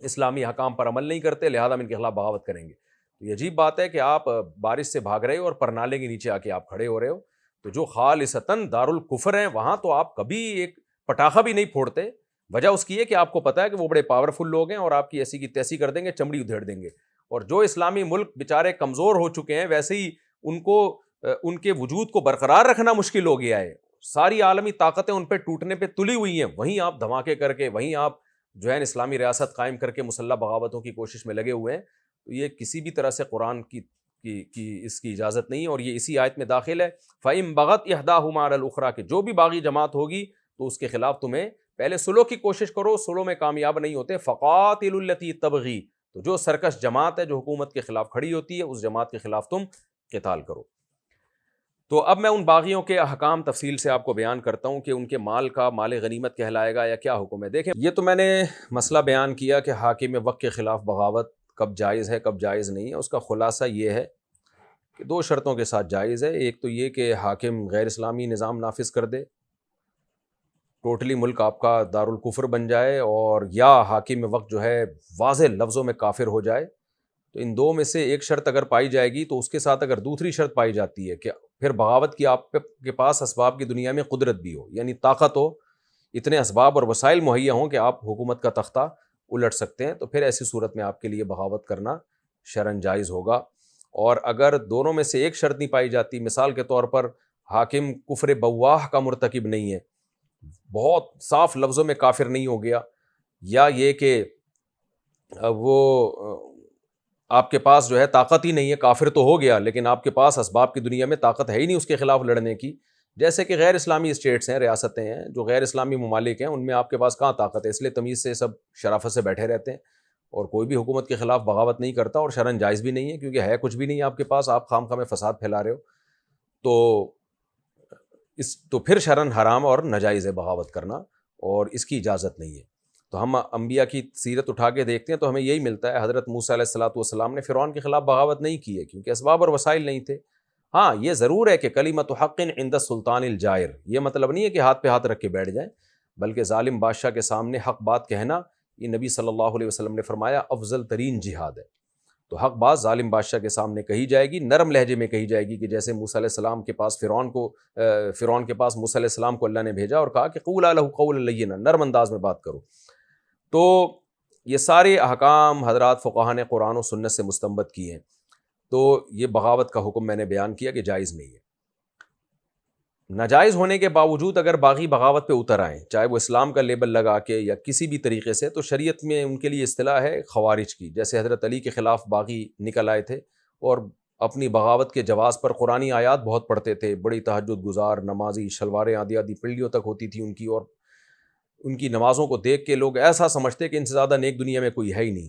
اسلامی حکام پر عمل نہیں کرتے لہذا ہم ان کے خلاف بغاوت کریں گے. تو یہ عجیب بات ہے کہ آپ بارش سے بھاگ رہے ہو اور پرنالے کے نیچے آ کے آپ کھڑے ہو رہے ہو. تو جو خالصتاً دارالکفر ہیں وہاں تو آپ کبھی ایک پٹاخہ بھی نہیں پھوڑتے. وجہ اس کی ہے کہ آپ کو پتا ہے کہ وہ بڑے پاورفل لوگ ہیں اور آپ کی ایسی کی تیسی کر دیں گے, چمڑی ادھیڑ دیں گے. اور جو اسلامی ملک بیچارے کمزور ہو چکے ہیں ویسے ہی ان کو ان کے وجود کو برقرار رکھنا مشکل ہو گیا ہے. ساری عالمی طاقتیں ان پہ ٹوٹنے پہ تلی ہوئی ہیں, وہیں آپ دھماکے کر کے, وہیں آپ جو ہے اسلامی ریاست قائم کر کے مسلح بغاوتوں کی کوشش میں لگے ہوئے ہیں. تو یہ کسی بھی طرح سے قرآن کی اس کی اجازت نہیں ہے, اور یہ اسی آیت میں داخل ہے فَإِن بَغَتْ إِحْدَاهُمَا عَلَى الْأُخْرَىٰ کہ جو بھی باغی جماعت ہوگی تو اس کے خلاف تمہیں پہلے سلو کی کوشش کرو, سلو میں کامیاب نہیں ہوتے. فَقَاتِلُوا الَّتِي تَبْغِي تو جو سرکش جماعت ہے جو حکومت کے خلاف کھڑی ہوتی ہے اس جماعت کے خلاف تم قتال کرو. تو اب میں ان باغیوں کے احکام تفصیل سے آپ کو بیان کرتا ہوں کہ ان کے مال کا مال غنیمت کہلائے گا یا کیا حکم ہے. دیکھیں یہ تو میں نے مسئلہ بیان کیا کہ حاکم وقت کے خلاف بغاوت کب جائز ہے کب جائز نہیں ہے. اس کا خلاصہ یہ ہے کہ 2 شرطوں کے ساتھ جائز ہے. ایک تو یہ کہ حاکم غیر اسلامی نظام نافذ کر دے, ٹوٹلی ملک آپ کا دارالکفر بن جائے, اور یا حاکم وقت جو ہے واضح لفظوں میں کافر ہو جائے. تو ان 2 میں سے ایک شرط اگر پائی جائے گی تو اس کے ساتھ اگر دوسری شرط پائی جاتی ہے کہ پھر بغاوت کی آپ کے پاس اسباب کی دنیا میں قدرت بھی ہو, یعنی طاقت ہو, اتنے اسباب اور وسائل مہیا ہوں کہ آپ حکومت کا تختہ الٹ سکتے ہیں, تو پھر ایسی صورت میں آپ کے لیے بغاوت کرنا شرعاً جائز ہوگا. اور اگر دونوں میں سے ایک شرط نہیں پائی جاتی, مثال کے طور پر حاکم کفر بواہ کا مرتکب نہیں ہے, بہت صاف لفظوں میں کافر نہیں ہو گیا, یا یہ کہ وہ آپ کے پاس جو ہے طاقت ہی نہیں ہے, کافر تو ہو گیا لیکن آپ کے پاس اسباب کی دنیا میں طاقت ہے ہی نہیں اس کے خلاف لڑنے کی, جیسے کہ غیر اسلامی اسٹیٹس ہیں, ریاستیں ہیں, جو غیر اسلامی ممالک ہیں, ان میں آپ کے پاس کہاں طاقت ہے, اس لیے تمیز سے سب شرافت سے بیٹھے رہتے ہیں اور کوئی بھی حکومت کے خلاف بغاوت نہیں کرتا, اور شرعاً جائز بھی نہیں ہے کیونکہ ہے کچھ بھی نہیں آپ کے پاس, آپ خام خواہ میں فساد پھیلا رہے ہو. تو پھر شرعاً حرام اور ناجائز ہے بغاوت کرنا, اور اس کی اجازت نہیں ہے. تو ہم انبیاء کی سیرت اٹھا کے دیکھتے ہیں تو ہمیں یہی ملتا ہے. حضرت موسیٰ علیہ الصلوۃ والسلام نے فرعون کے خلاف بغاوت نہیں کی ہے کیونکہ اسباب اور وسائل نہیں تھے. ہاں یہ ضرور ہے کہ کلمۃ حق عند السلطان الجائر, یہ مطلب نہیں ہے کہ ہاتھ پہ ہاتھ رکھ کے بیٹھ جائیں, بلکہ ظالم بادشاہ کے سامنے حق بات کہنا یہ نبی صلی اللہ علیہ وسلم نے فرمایا افضل ترین جہاد ہے. تو حق بات ظالم بادشاہ کے سامنے کہی جائے گی, نرم لہجے میں کہی جائے گی, کہ جیسے موسیٰ علیہ السلام کے پاس فرعون کے پاس موسیٰ علیہ السلام کو اللہ نے بھیجا اور کہا کہ قولا لہ قولا لینا, نرم انداز میں بات کرو. تو یہ سارے احکام حضرات فقہا نے قرآن و سنت سے مستنبط کیے ہیں. تو یہ بغاوت کا حکم میں نے بیان کیا کہ جائز نہیں ہے. ناجائز ہونے کے باوجود اگر باغی بغاوت پہ اتر آئیں، چاہے وہ اسلام کا لیبل لگا کے یا کسی بھی طریقے سے، تو شریعت میں ان کے لیے اصطلاح ہے خوارج کی. جیسے حضرت علی کے خلاف باغی نکل آئے تھے اور اپنی بغاوت کے جواز پر قرآنی آیات بہت پڑھتے تھے، بڑی تہجد گزار، نمازی، شلواریں آدھی آدھی پنڈلیوں تک ہوتی تھی ان کی، اور ان کی نمازوں کو دیکھ کے لوگ ایسا سمجھتے کہ ان سے زیادہ نیک دنیا میں کوئی ہے ہی نہیں.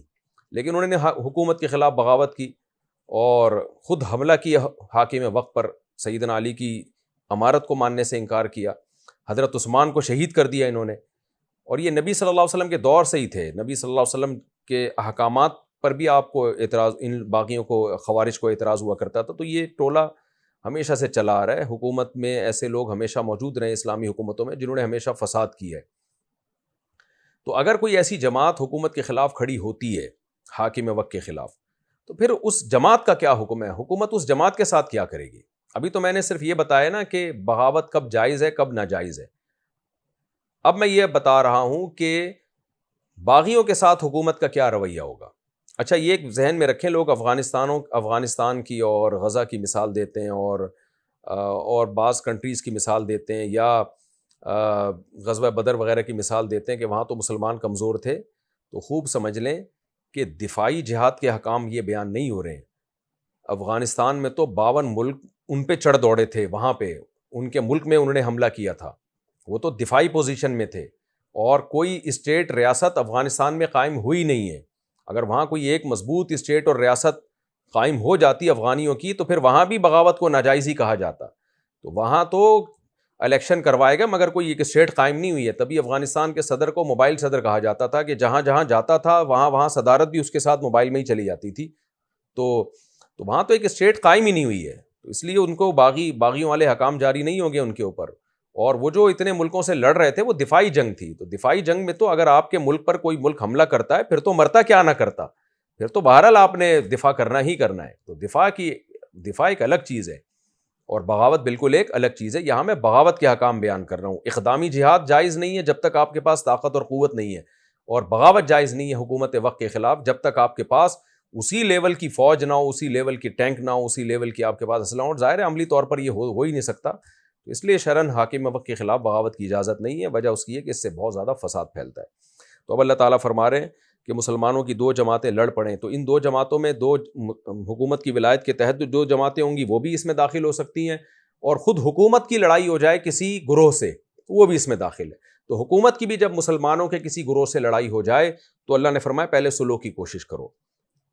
لیکن انہوں نے حکومت کے خلاف بغاوت کی اور خود حملہ کیا حاکم وقت پر، سیدنا علی کی امارت کو ماننے سے انکار کیا، حضرت عثمان کو شہید کر دیا انہوں نے. اور یہ نبی صلی اللہ علیہ وسلم کے دور سے ہی تھے. نبی صلی اللہ علیہ وسلم کے احکامات پر بھی آپ کو اعتراض، ان باغیوں کو، خوارج کو اعتراض ہوا کرتا تھا. تو یہ ٹولہ ہمیشہ سے چلا آ رہا ہے. حکومت میں ایسے لوگ ہمیشہ موجود رہے اسلامی حکومتوں میں جنہوں نے ہمیشہ فساد کی ہے. تو اگر کوئی ایسی جماعت حکومت کے خلاف کھڑی ہوتی ہے، حاکم وقت کے خلاف، تو پھر اس جماعت کا کیا حکم ہے؟ حکومت اس جماعت کے ساتھ کیا کرے گی؟ ابھی تو میں نے صرف یہ بتایا نا کہ بغاوت کب جائز ہے کب ناجائز ہے. اب میں یہ بتا رہا ہوں کہ باغیوں کے ساتھ حکومت کا کیا رویہ ہوگا. اچھا، یہ ایک ذہن میں رکھیں، لوگ افغانستان کی اور غزہ کی مثال دیتے ہیں اور بعض کنٹریز کی مثال دیتے ہیں، یا غزوہ بدر وغیرہ کی مثال دیتے ہیں کہ وہاں تو مسلمان کمزور تھے. تو خوب سمجھ لیں کہ دفاعی جہاد کے حکام یہ بیان نہیں ہو رہے ہیں. افغانستان میں تو 52 ملک ان پہ چڑھ دوڑے تھے، وہاں پہ ان کے ملک میں انہوں نے حملہ کیا تھا. وہ تو دفاعی پوزیشن میں تھے، اور کوئی اسٹیٹ ریاست افغانستان میں قائم ہوئی نہیں ہے. اگر وہاں کوئی ایک مضبوط اسٹیٹ اور ریاست قائم ہو جاتی افغانیوں کی، تو پھر وہاں بھی بغاوت کو ناجائز ہی کہا جاتا. تو وہاں تو الیکشن کروائے گا مگر کوئی ایک اسٹیٹ قائم نہیں ہوئی ہے. تبھی افغانستان کے صدر کو موبائل صدر کہا جاتا تھا کہ جہاں جہاں جاتا تھا وہاں صدارت بھی اس کے ساتھ موبائل میں ہی چلی جاتی تھی. تو وہاں تو ایک اسٹیٹ قائم ہی نہیں ہوئی ہے. تو اس لیے ان کو باغیوں والے حکام جاری نہیں ہوں گے ان کے اوپر. اور وہ جو اتنے ملکوں سے لڑ رہے تھے وہ دفاعی جنگ تھی. تو دفاعی جنگ میں تو اگر آپ کے ملک پر کوئی ملک حملہ کرتا ہے پھر تو مرتا کیا نہ کرتا، پھر تو بہرحال آپ نے دفاع کرنا ہی کرنا ہے. تو دفاع ایک الگ چیز ہے اور بغاوت بالکل ایک الگ چیز ہے. یہاں میں بغاوت کے حکام بیان کر رہا ہوں. اقدامی جہاد جائز نہیں ہے جب تک آپ کے پاس طاقت اور قوت نہیں ہے، اور بغاوت جائز نہیں ہے حکومت وقت کے خلاف جب تک آپ کے پاس اسی لیول کی فوج نہ ہو، اسی لیول کی ٹینک نہ ہو، اسی لیول کی آپ کے پاس اسلحہ ہو. ظاہر ہے عملی طور پر یہ ہو ہی نہیں سکتا. تو اس لیے شرعاً حاکم وقت کے خلاف بغاوت کی اجازت نہیں ہے. وجہ اس کی ہے کہ اس سے بہت زیادہ فساد پھیلتا ہے. تو اب اللہ تعالیٰ فرما رہے ہیں کہ مسلمانوں کی 2 جماعتیں لڑ پڑیں، تو ان 2 جماعتوں میں 2 حکومت کی ولایت کے تحت جو جماعتیں ہوں گی وہ بھی اس میں داخل ہو سکتی ہیں، اور خود حکومت کی لڑائی ہو جائے کسی گروہ سے وہ بھی اس میں داخل ہے. تو حکومت کی بھی جب مسلمانوں کے کسی گروہ سے لڑائی ہو جائے تو اللہ نے فرمایا پہلے صلح کی کوشش کرو،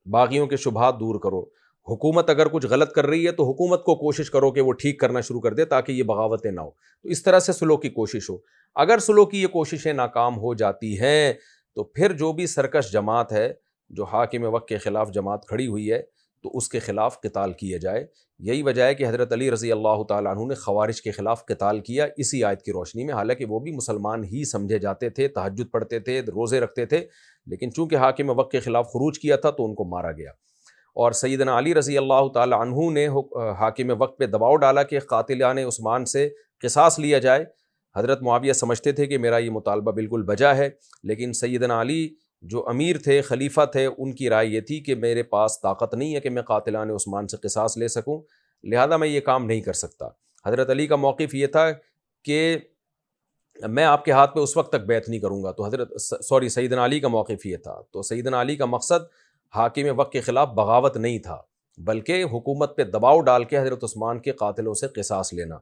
باغیوں کے شبہات دور کرو. حکومت اگر کچھ غلط کر رہی ہے تو حکومت کو کوشش کرو کہ وہ ٹھیک کرنا شروع کر دے تاکہ یہ بغاوتیں نہ ہو. تو اس طرح سے صلح کی کوشش ہو. اگر صلح کی یہ کوششیں ناکام ہو جاتی ہیں تو پھر جو بھی سرکش جماعت ہے، جو حاکم وقت کے خلاف جماعت کھڑی ہوئی ہے، تو اس کے خلاف قتال کیا جائے. یہی وجہ ہے کہ حضرت علی رضی اللہ تعالیٰ عنہ نے خوارج کے خلاف قتال کیا اسی آیت کی روشنی میں. حالانکہ وہ بھی مسلمان ہی سمجھے جاتے تھے، تہجد پڑھتے تھے، روزے رکھتے تھے، لیکن چونکہ حاکم وقت کے خلاف خروج کیا تھا تو ان کو مارا گیا. اور سیدنا علی رضی اللہ تعالیٰ عنہ نے حاکم وقت پہ دباؤ ڈالا کہ قاتلان عثمان سے قصاص لیا جائے. حضرت معاویہ سمجھتے تھے کہ میرا یہ مطالبہ بالکل بجا ہے، لیکن سیدنا علی جو امیر تھے، خلیفہ تھے، ان کی رائے یہ تھی کہ میرے پاس طاقت نہیں ہے کہ میں قاتلان عثمان سے قصاص لے سکوں، لہذا میں یہ کام نہیں کر سکتا. حضرت علی کا موقف یہ تھا کہ میں آپ کے ہاتھ پہ اس وقت تک بیعت نہیں کروں گا. تو سیدنا علی کا موقف یہ تھا. تو سیدنا علی کا مقصد حاکم وقت کے خلاف بغاوت نہیں تھا، بلکہ حکومت پہ دباؤ ڈال کے حضرت عثمان کے قاتلوں سے قصاص لینا،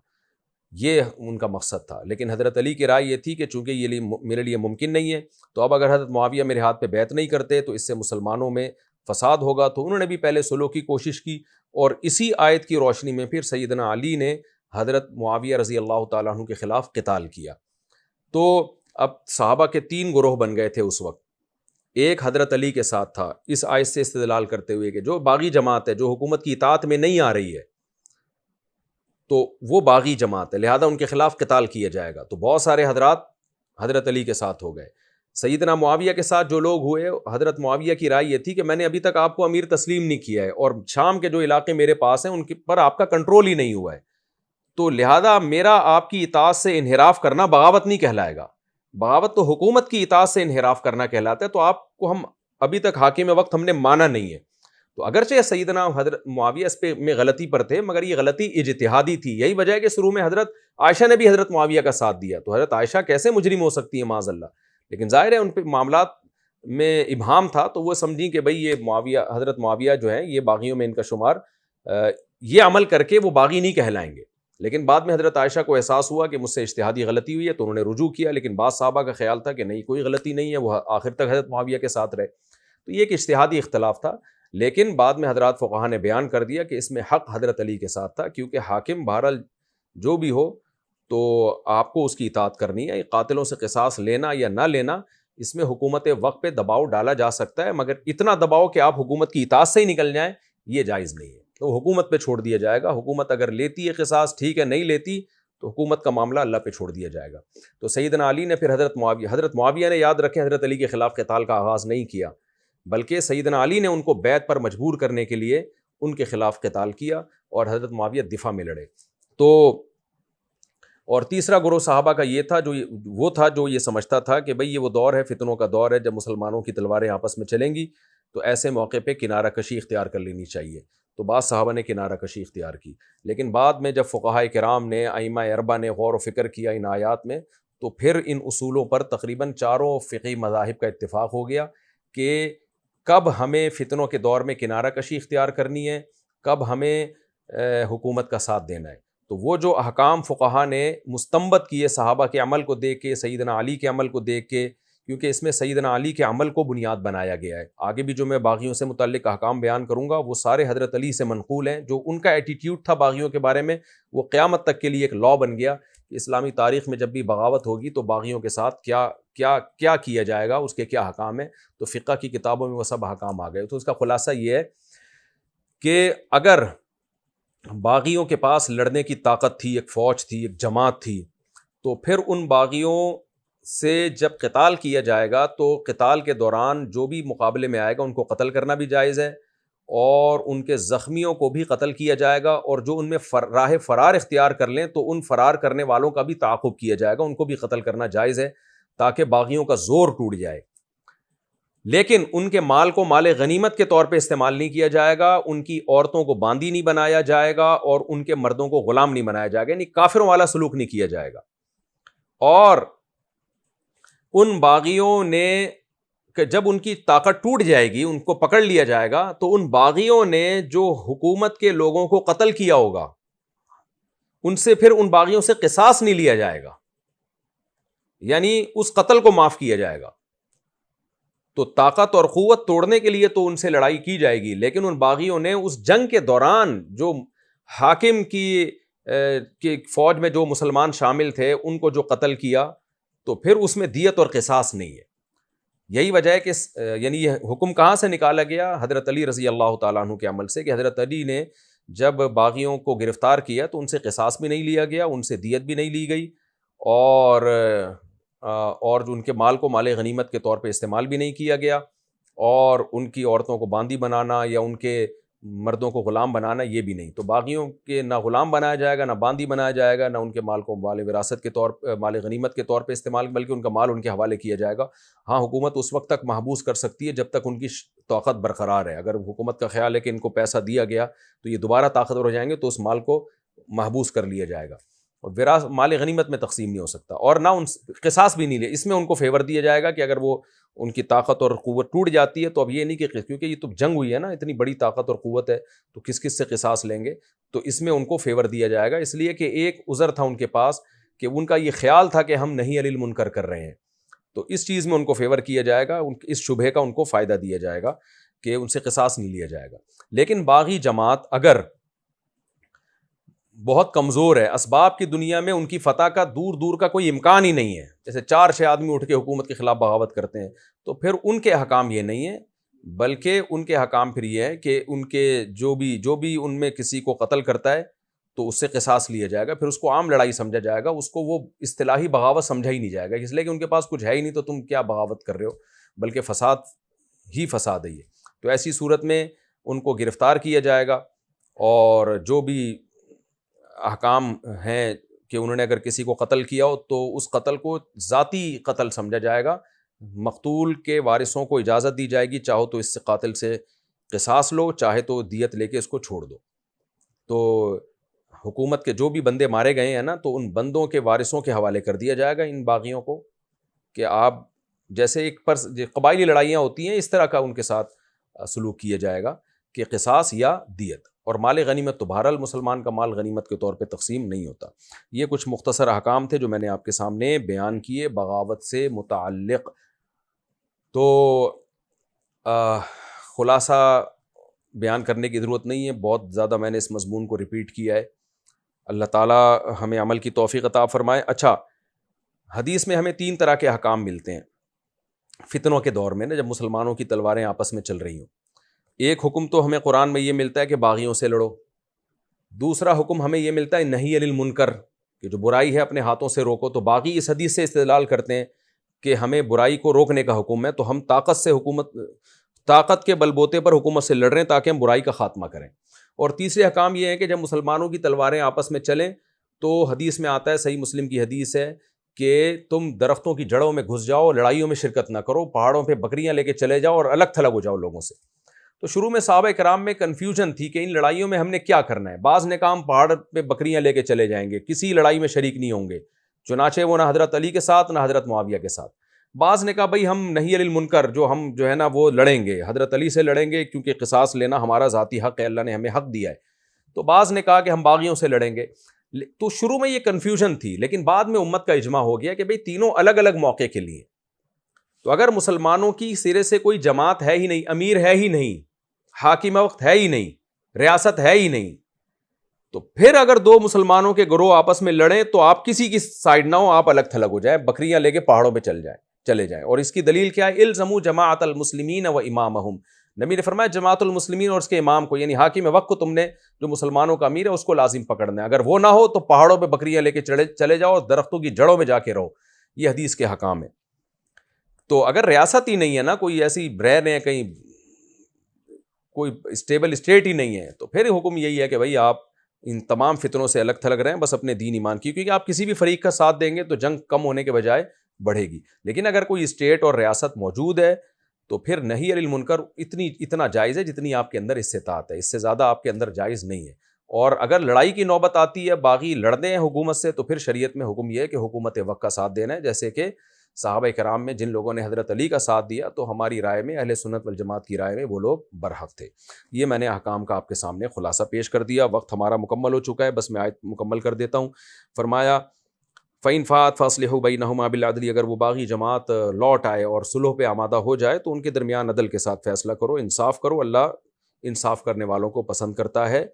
یہ ان کا مقصد تھا. لیکن حضرت علی کی رائے یہ تھی کہ چونکہ یہ میرے لیے ممکن نہیں ہے، تو اب اگر حضرت معاویہ میرے ہاتھ پہ بیعت نہیں کرتے تو اس سے مسلمانوں میں فساد ہوگا. تو انہوں نے بھی پہلے صلح کی کوشش کی، اور اسی آیت کی روشنی میں پھر سیدنا علی نے حضرت معاویہ رضی اللہ تعالیٰ عنہ کے خلاف قتال کیا. تو اب صحابہ کے 3 گروہ بن گئے تھے اس وقت. ایک حضرت علی کے ساتھ تھا اس آیت سے استدلال کرتے ہوئے کہ جو باغی جماعت ہے، جو حکومت کی اطاعت میں نہیں آ رہی ہے، تو وہ باغی جماعت ہے، لہذا ان کے خلاف قتال کیا جائے گا. تو بہت سارے حضرات حضرت علی کے ساتھ ہو گئے. سیدنا معاویہ کے ساتھ جو لوگ ہوئے، حضرت معاویہ کی رائے یہ تھی کہ میں نے ابھی تک آپ کو امیر تسلیم نہیں کیا ہے، اور شام کے جو علاقے میرے پاس ہیں ان پر آپ کا کنٹرول ہی نہیں ہوا ہے، تو لہذا میرا آپ کی اطاعت سے انحراف کرنا بغاوت نہیں کہلائے گا. بغاوت تو حکومت کی اطاعت سے انحراف کرنا کہلاتا ہے. تو آپ کو ہم ابھی تک حاکم وقت ہم نے مانا نہیں ہے. تو اگرچہ سیدنا حضرت معاویہ اس پہ میں غلطی پر تھے، مگر یہ غلطی اجتہادی تھی. یہی وجہ ہے کہ شروع میں حضرت عائشہ نے بھی حضرت معاویہ کا ساتھ دیا. تو حضرت عائشہ کیسے مجرم ہو سکتی ہیں معاذ اللہ؟ لیکن ظاہر ہے ان پہ معاملات میں ابہام تھا، تو وہ سمجھیں کہ بھئی یہ معاویہ، حضرت معاویہ جو ہیں یہ باغیوں میں ان کا شمار، یہ عمل کر کے وہ باغی نہیں کہلائیں گے. لیکن بعد میں حضرت عائشہ کو احساس ہوا کہ مجھ سے اجتہادی غلطی ہوئی ہے، تو انہوں نے رجوع کیا. لیکن بعض صحابہ کا خیال تھا کہ نہیں، کوئی غلطی نہیں ہے، وہ آخر تک حضرت معاویہ کے ساتھ رہے. تو یہ ایک اجتہادی اختلاف تھا. لیکن بعد میں حضرات فقہا نے بیان کر دیا کہ اس میں حق حضرت علی کے ساتھ تھا، کیونکہ حاکم بہرحال جو بھی ہو تو آپ کو اس کی اطاعت کرنی ہے. قاتلوں سے قصاص لینا یا نہ لینا، اس میں حکومت وقت پہ دباؤ ڈالا جا سکتا ہے، مگر اتنا دباؤ کہ آپ حکومت کی اطاعت سے ہی نکل جائیں، یہ جائز نہیں ہے. تو حکومت پہ چھوڑ دیا جائے گا. حکومت اگر لیتی ہے قصاص ٹھیک ہے، نہیں لیتی تو حکومت کا معاملہ اللہ پہ چھوڑ دیا جائے گا. تو سیدنا علی نے پھر حضرت معاویہ نے، یاد رکھیں، حضرت علی کے خلاف قتال کا آغاز نہیں کیا، بلکہ سیدنا علی نے ان کو بیعت پر مجبور کرنے کے لیے ان کے خلاف قتال کیا اور حضرت معاویہ دفاع میں لڑے. تو اور تیسرا گروہ صحابہ کا یہ تھا جو یہ سمجھتا تھا کہ بھئی یہ وہ دور ہے، فتنوں کا دور ہے، جب مسلمانوں کی تلواریں آپس میں چلیں گی تو ایسے موقع پہ کنارہ کشی اختیار کر لینی چاہیے. تو بعض صحابہ نے کنارہ کشی اختیار کی. لیکن بعد میں جب فقہاء کرام نے، ائمہ اربعہ نے غور و فکر کیا ان آیات میں، تو پھر ان اصولوں پر تقریباً چاروں فقہی مذاہب کا اتفاق ہو گیا کہ کب ہمیں فتنوں کے دور میں کنارہ کشی اختیار کرنی ہے، کب ہمیں حکومت کا ساتھ دینا ہے. تو وہ جو احکام فقہا نے مستنبط کیے صحابہ کے عمل کو دیکھ کے، سیدنا علی کے عمل کو دیکھ کے، کیونکہ اس میں سیدنا علی کے عمل کو بنیاد بنایا گیا ہے. آگے بھی جو میں باغیوں سے متعلق احکام بیان کروں گا وہ سارے حضرت علی سے منقول ہیں. جو ان کا ایٹیٹیوڈ تھا باغیوں کے بارے میں، وہ قیامت تک کے لیے ایک لا بن گیا کہ اسلامی تاریخ میں جب بھی بغاوت ہوگی تو باغیوں کے ساتھ کیا کیا جائے گا، اس کے کیا احکام ہیں. تو فقہ کی کتابوں میں وہ سب احکام آ گئے. تو اس کا خلاصہ یہ ہے کہ اگر باغیوں کے پاس لڑنے کی طاقت تھی، ایک فوج تھی، ایک جماعت تھی، تو پھر ان باغیوں سے جب قتال کیا جائے گا تو قتال کے دوران جو بھی مقابلے میں آئے گا ان کو قتل کرنا بھی جائز ہے، اور ان کے زخمیوں کو بھی قتل کیا جائے گا، اور جو ان میں راہ فرار اختیار کر لیں تو ان فرار کرنے والوں کا بھی تعاقب کیا جائے گا، ان کو بھی قتل کرنا جائز ہے تاکہ باغیوں کا زور ٹوٹ جائے. لیکن ان کے مال کو مال غنیمت کے طور پہ استعمال نہیں کیا جائے گا، ان کی عورتوں کو باندی نہیں بنایا جائے گا، اور ان کے مردوں کو غلام نہیں بنایا جائے گا، یعنی کافروں والا سلوک نہیں کیا جائے گا. اور ان باغیوں نے کہ جب ان کی طاقت ٹوٹ جائے گی، ان کو پکڑ لیا جائے گا، تو ان باغیوں نے جو حکومت کے لوگوں کو قتل کیا ہوگا ان سے پھر ان باغیوں سے قصاص نہیں لیا جائے گا، یعنی اس قتل کو معاف کیا جائے گا. تو طاقت اور قوت توڑنے کے لیے تو ان سے لڑائی کی جائے گی، لیکن ان باغیوں نے اس جنگ کے دوران جو حاکم کی فوج میں جو مسلمان شامل تھے ان کو جو قتل کیا، تو پھر اس میں دیت اور قصاص نہیں ہے. یہی وجہ ہے کہ یعنی یہ حکم کہاں سے نکالا گیا؟ حضرت علی رضی اللہ تعالیٰ عنہ کے عمل سے، کہ حضرت علی نے جب باغیوں کو گرفتار کیا تو ان سے قصاص بھی نہیں لیا گیا، ان سے دیت بھی نہیں لی گئی، اور جو ان کے مال کو مال غنیمت کے طور پہ استعمال بھی نہیں کیا گیا، اور ان کی عورتوں کو باندی بنانا یا ان کے مردوں کو غلام بنانا یہ بھی نہیں. تو باغیوں کے نہ غلام بنایا جائے گا، نہ باندی بنایا جائے گا، نہ ان کے مال کو مال وراثت کے مال غنیمت کے طور پہ استعمال، بلکہ ان کا مال ان کے حوالے کیا جائے گا. ہاں، حکومت اس وقت تک محبوس کر سکتی ہے جب تک ان کی طاقت برقرار ہے. اگر حکومت کا خیال ہے کہ ان کو پیسہ دیا گیا تو یہ دوبارہ طاقتور ہو جائیں گے، تو اس مال کو محبوس کر لیا جائے گا، اور مال غنیمت میں تقسیم نہیں ہو سکتا، اور نہ ان قصاص بھی نہیں لے. اس میں ان کو فیور دیا جائے گا کہ اگر وہ ان کی طاقت اور قوت ٹوٹ جاتی ہے تو اب یہ نہیں کہ کیونکہ یہ تو جنگ ہوئی ہے نا، اتنی بڑی طاقت اور قوت ہے تو کس کس سے قصاص لیں گے، تو اس میں ان کو فیور دیا جائے گا. اس لیے کہ ایک عذر تھا ان کے پاس کہ ان کا یہ خیال تھا کہ ہم نہیں علی المنکر کر رہے ہیں، تو اس چیز میں ان کو فیور کیا جائے گا، اس شبہے کا ان کو فائدہ دیا جائے گا کہ ان سے قصاص نہیں لیا جائے گا. لیکن باغی جماعت اگر بہت کمزور ہے، اسباب کی دنیا میں ان کی فتح کا دور دور کا کوئی امکان ہی نہیں ہے، جیسے 4-6 آدمی اٹھ کے حکومت کے خلاف بغاوت کرتے ہیں، تو پھر ان کے حکام یہ نہیں ہے، بلکہ ان کے حکام پھر یہ ہے کہ ان کے جو بھی ان میں کسی کو قتل کرتا ہے تو اس سے قصاص لیا جائے گا. پھر اس کو عام لڑائی سمجھا جائے گا، اس کو وہ اصطلاحی بغاوت سمجھا ہی نہیں جائے گا، اس لیے کہ ان کے پاس کچھ ہے ہی نہیں تو تم کیا بغاوت کر رہے ہو، بلکہ فساد ہی فساد ہے یہ. تو ایسی صورت میں ان کو گرفتار کیا جائے گا، اور جو بھی احکام ہیں کہ انہوں نے اگر کسی کو قتل کیا ہو تو اس قتل کو ذاتی قتل سمجھا جائے گا، مقتول کے وارثوں کو اجازت دی جائے گی، چاہو تو اس سے قاتل سے قصاص لو، چاہے تو دیت لے کے اس کو چھوڑ دو۔ تو حکومت کے جو بھی بندے مارے گئے ہیں نا، تو ان بندوں کے وارثوں کے حوالے کر دیا جائے گا ان باغیوں کو، کہ آپ جیسے ایک قبائلی لڑائیاں ہوتی ہیں اس طرح کا ان کے ساتھ سلوک کیا جائے گا کہ قصاص یا دیت۔ اور مال غنیمت تو بہرحال مسلمان کا مال غنیمت کے طور پہ تقسیم نہیں ہوتا۔ یہ کچھ مختصر احکام تھے جو میں نے آپ کے سامنے بیان کیے بغاوت سے متعلق۔ تو خلاصہ بیان کرنے کی ضرورت نہیں ہے، بہت زیادہ میں نے اس مضمون کو ریپیٹ کیا ہے۔ اللہ تعالیٰ ہمیں عمل کی توفیق عطا فرمائے۔ اچھا، حدیث میں ہمیں 3 طرح کے احکام ملتے ہیں فتنوں کے دور میں نا، جب مسلمانوں کی تلواریں آپس میں چل رہی ہوں۔ ایک حکم تو ہمیں قرآن میں یہ ملتا ہے کہ باغیوں سے لڑو، دوسرا حکم ہمیں یہ ملتا ہے نہی عن المنکر، کہ جو برائی ہے اپنے ہاتھوں سے روکو۔ تو باغی اس حدیث سے استدلال کرتے ہیں کہ ہمیں برائی کو روکنے کا حکم ہے، تو ہم طاقت کے بلبوتے پر حکومت سے لڑ رہے ہیں تاکہ ہم برائی کا خاتمہ کریں۔ اور تیسرے حکام یہ ہے کہ جب مسلمانوں کی تلواریں آپس میں چلیں تو حدیث میں آتا ہے، صحیح مسلم کی حدیث ہے، کہ تم درختوں کی جڑوں میں گھس جاؤ، لڑائیوں میں شرکت نہ کرو، پہاڑوں پہ بکریاں لے کے چلے جاؤ اور الگ تھلگ ہو جاؤ لوگوں سے۔ تو شروع میں صحابہ کرام میں کنفیوژن تھی کہ ان لڑائیوں میں ہم نے کیا کرنا ہے۔ بعض نے کہا ہم پہاڑ پہ بکریاں لے کے چلے جائیں گے، کسی لڑائی میں شریک نہیں ہوں گے، چنانچہ وہ نہ حضرت علی کے ساتھ نہ حضرت معاویہ کے ساتھ۔ بعض نے کہا بھائی ہم نہی عن المنکر، جو ہے نا وہ لڑیں گے، حضرت علی سے لڑیں گے کیونکہ قصاص لینا ہمارا ذاتی حق ہے، اللہ نے ہمیں حق دیا ہے۔ تو بعض نے کہا کہ ہم باغیوں سے لڑیں گے۔ تو شروع میں یہ کنفیوژن تھی، لیکن بعد میں امت کا اجماع ہو گیا کہ بھئی تینوں الگ الگ موقع کے لیے۔ تو اگر مسلمانوں کی سرے سے کوئی جماعت ہے ہی نہیں، امیر ہے ہی نہیں، حاکم وقت ہے ہی نہیں، ریاست ہے ہی نہیں، تو پھر اگر 2 مسلمانوں کے گروہ آپس میں لڑیں تو آپ کسی کی سائیڈ نہ ہو، آپ الگ تھلگ ہو جائیں، بکریاں لے کے پہاڑوں پہ چلے جائیں۔ اور اس کی دلیل کیا ہے؟ الزموا جماعت المسلمین و امامہم، نبی نے فرمایا جماعت المسلمین اور اس کے امام کو، یعنی حاکم وقت کو تم نے جو مسلمانوں کا امیر ہے اس کو لازم پکڑنا ہے، اگر وہ نہ ہو تو پہاڑوں پہ بکریاں لے کے چلے جاؤ اور درختوں کی جڑوں میں جا کے رہو۔ یہ حدیث کے حکام ہے۔ تو اگر ریاست ہی نہیں ہے نا، کوئی ایسی رہ رہے ہیں کہیں، کوئی اسٹیبل اسٹیٹ ہی نہیں ہے، تو پھر حکم یہی ہے کہ بھائی آپ ان تمام فتنوں سے الگ تھلگ رہیں، بس اپنے دین ایمان کی، کیونکہ آپ کسی بھی فریق کا ساتھ دیں گے تو جنگ کم ہونے کے بجائے بڑھے گی۔ لیکن اگر کوئی اسٹیٹ اور ریاست موجود ہے تو پھر نہی عن المنکر اتنا جائز ہے جتنی آپ کے اندر استطاعت ہے، اس سے زیادہ آپ کے اندر جائز نہیں ہے۔ اور اگر لڑائی کی نوبت آتی ہے، باغی لڑتے ہیں حکومت سے، تو پھر شریعت میں حکم یہ ہے کہ حکومت وقت کا ساتھ دینا ہے، جیسے کہ صحابہ کرام میں جن لوگوں نے حضرت علی کا ساتھ دیا، تو ہماری رائے میں، اہل سنت والجماعت کی رائے میں، وہ لوگ برحق تھے۔ یہ میں نے احکام کا آپ کے سامنے خلاصہ پیش کر دیا۔ وقت ہمارا مکمل ہو چکا ہے، بس میں آیت مکمل کر دیتا ہوں۔ فرمایا فَإِنْ فَاءَتْ فَأَصْلِحُوا بَيْنَهُمَا بِالْعَدْلِ، اگر وہ باغی جماعت لوٹ آئے اور صلح پہ آمادہ ہو جائے تو ان کے درمیان عدل کے ساتھ فیصلہ کرو، انصاف کرو، اللہ انصاف کرنے والوں کو پسند کرتا ہے۔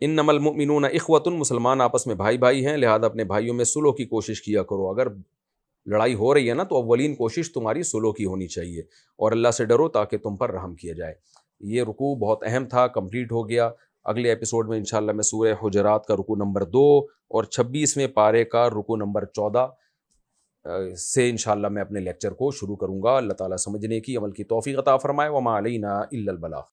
اِنَّمَا الْمُؤْمِنُونَ إِخْوَةٌ، مسلمان آپس میں بھائی بھائی ہیں، لہذا اپنے بھائیوں میں صلح کی کوشش کیا کرو۔ اگر لڑائی ہو رہی ہے نا تو اولین کوشش تمہاری صلح کی ہونی چاہیے، اور اللہ سے ڈرو تاکہ تم پر رحم کیا جائے۔ یہ رکوع بہت اہم تھا، کمپلیٹ ہو گیا۔ اگلے ایپیسوڈ میں انشاءاللہ میں سورہ حجرات کا رکوع نمبر 2 اور 26ویں پارے کا رکوع نمبر 14 سے انشاءاللہ میں اپنے لیکچر کو شروع کروں گا۔ اللہ تعالیٰ سمجھنے کی، عمل کی توفیق عطا فرمائے۔ وما علینا الا البلاغ۔